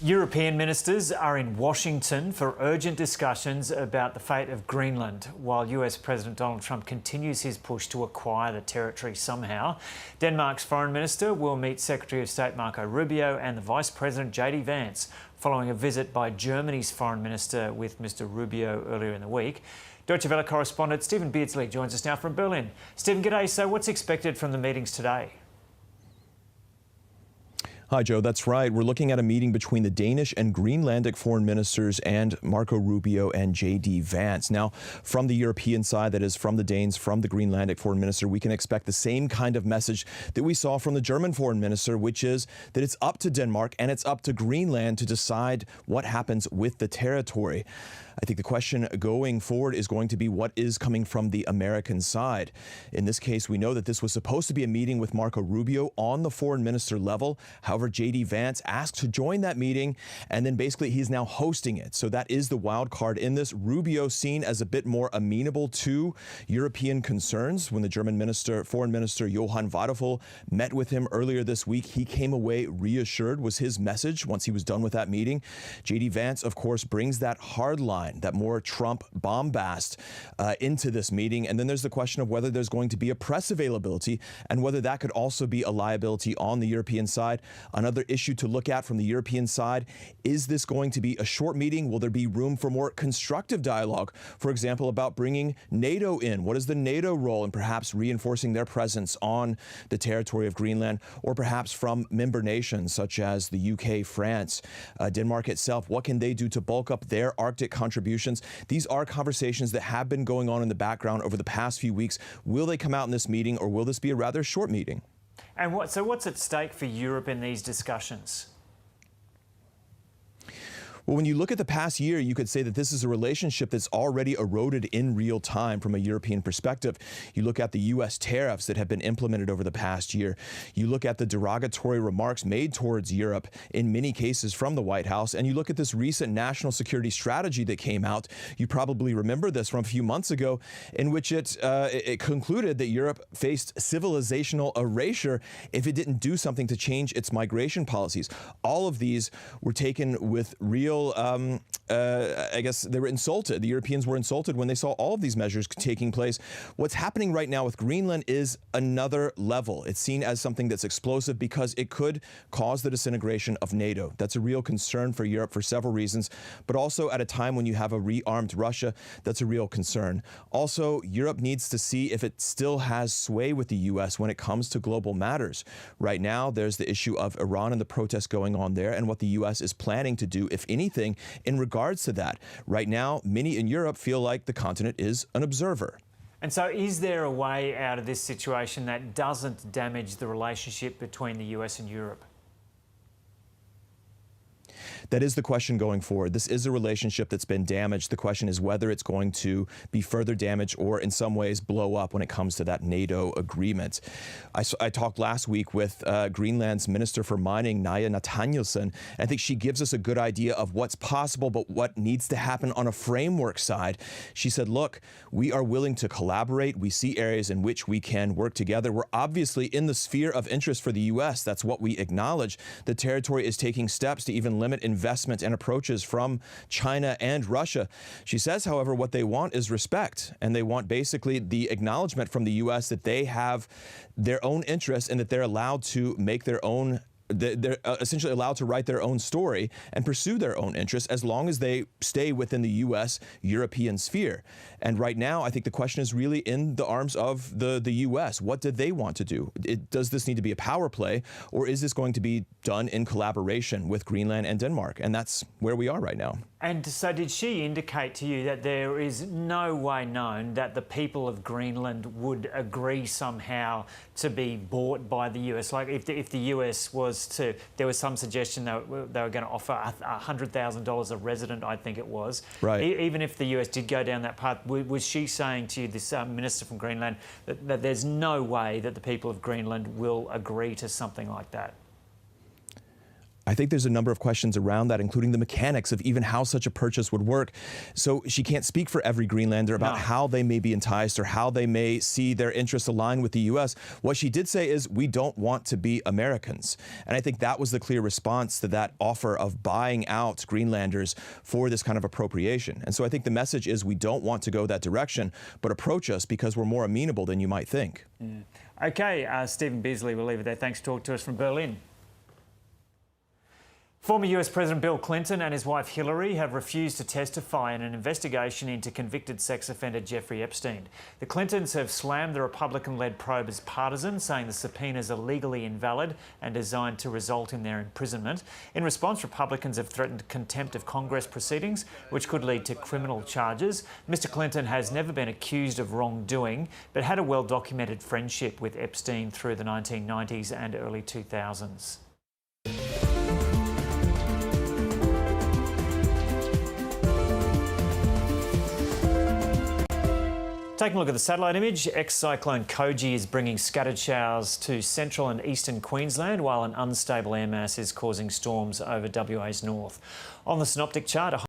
European ministers are in Washington for urgent discussions about the fate of Greenland, while US President Donald Trump continues his push to acquire the territory somehow. Denmark's Foreign Minister will meet Secretary of State Marco Rubio and the Vice President Vance following a visit by Germany's Foreign Minister with Mr Rubio earlier in the week. Deutsche Welle correspondent Stephen Beardsley joins us now from Berlin. Stephen, g'day. So what's expected from the meetings today? Hi, Joe. That's right. We're looking at a meeting between the Danish and Greenlandic foreign ministers and Marco Rubio and Vance. Now, from the European side, that is from the Danes, from the Greenlandic foreign minister, we can expect the same kind of message that we saw from the German foreign minister, which is that it's up to Denmark and it's up to Greenland to decide what happens with the territory. I think the question going forward is going to be what is coming from the American side. In this case, we know that this was supposed to be a meeting with Marco Rubio on the foreign minister level. However, Vance asked to join that meeting, and then basically he's now hosting it. So that is the wild card in this. Rubio seen as a bit more amenable to European concerns. When the German foreign minister Johann Vadeful met with him earlier this week, he came away reassured, was his message once he was done with that meeting. Vance, of course, brings that hard line, that more Trump bombast into this meeting. And then there's the question of whether there's going to be a press availability and whether that could also be a liability on the European side. Another issue to look at from the European side, is this going to be a short meeting? Will there be room for more constructive dialogue? For example, about bringing NATO in. What is the NATO role in perhaps reinforcing their presence on the territory of Greenland, or perhaps from member nations such as the UK, France, Denmark itself? What can they do to bulk up their Arctic contributions? These are conversations that have been going on in the background over the past few weeks. Will they come out in this meeting, or will this be a rather short meeting? And what's at stake for Europe in these discussions? Well, when you look at the past year, you could say that this is a relationship that's already eroded in real time from a European perspective. You look at the U.S. tariffs that have been implemented over the past year. You look at the derogatory remarks made towards Europe in many cases from the White House. And you look at this recent national security strategy that came out. You probably remember this from a few months ago, in which it concluded that Europe faced civilizational erasure if it didn't do something to change its migration policies. All of these were taken with real I guess they were insulted. The Europeans were insulted when they saw all of these measures taking place. What's happening right now with Greenland is another level. It's seen as something that's explosive because it could cause the disintegration of NATO. That's a real concern for Europe for several reasons, but also at a time when you have a rearmed Russia, that's a real concern. Also, Europe needs to see if it still has sway with the U.S. when it comes to global matters. Right now, there's the issue of Iran and the protests going on there and what the U.S. is planning to do, if anything, in regards to that. Right now, many in Europe feel like the continent is an observer. And so is there a way out of this situation that doesn't damage the relationship between the US and Europe? That is the question going forward. This is a relationship that's been damaged. The question is whether it's going to be further damaged or in some ways blow up when it comes to that NATO agreement. I talked last week with Greenland's Minister for Mining, Naya Nathanielsen. I think she gives us a good idea of what's possible, but what needs to happen on a framework side. She said, look, we are willing to collaborate. We see areas in which we can work together. We're obviously in the sphere of interest for the U.S. That's what we acknowledge. The territory is taking steps to even limit investment and approaches from China and Russia. She says, however, what they want is respect, and they want basically the acknowledgement from the U.S. that they have their own interests and that they're allowed to make their own. They're essentially allowed to write their own story and pursue their own interests as long as they stay within the U.S. European sphere. And right now, I think the question is really in the arms of the U.S. What do they want to do? Does this need to be a power play, or is this going to be done in collaboration with Greenland and Denmark? And that's where we are right now. And so did she indicate to you that there is no way known that the people of Greenland would agree somehow to be bought by the US? Like if the US was to, there was some suggestion that they were going to offer $100,000 a resident, I think it was. Right. Even if the US did go down that path, was she saying to you, this minister from Greenland, that there's no way that the people of Greenland will agree to something like that? I think there's a number of questions around that, including the mechanics of even how such a purchase would work. So she can't speak for every Greenlander about how they may be enticed or how they may see their interests align with the U.S. What she did say is, we don't want to be Americans. And I think that was the clear response to that offer of buying out Greenlanders for this kind of appropriation. And so I think the message is, we don't want to go that direction, but approach us because we're more amenable than you might think. OK, Stephen Beardsley, we'll leave it there. Thanks for talking to us from Berlin. Former US President Bill Clinton and his wife Hillary have refused to testify in an investigation into convicted sex offender Jeffrey Epstein. The Clintons have slammed the Republican-led probe as partisan, saying the subpoenas are legally invalid and designed to result in their imprisonment. In response, Republicans have threatened contempt of Congress proceedings, which could lead to criminal charges. Mr. Clinton has never been accused of wrongdoing, but had a well-documented friendship with Epstein through the 1990s and early 2000s. Taking a look at the satellite image, ex-cyclone Koji is bringing scattered showers to central and eastern Queensland, while an unstable air mass is causing storms over WA's north. On the synoptic chart,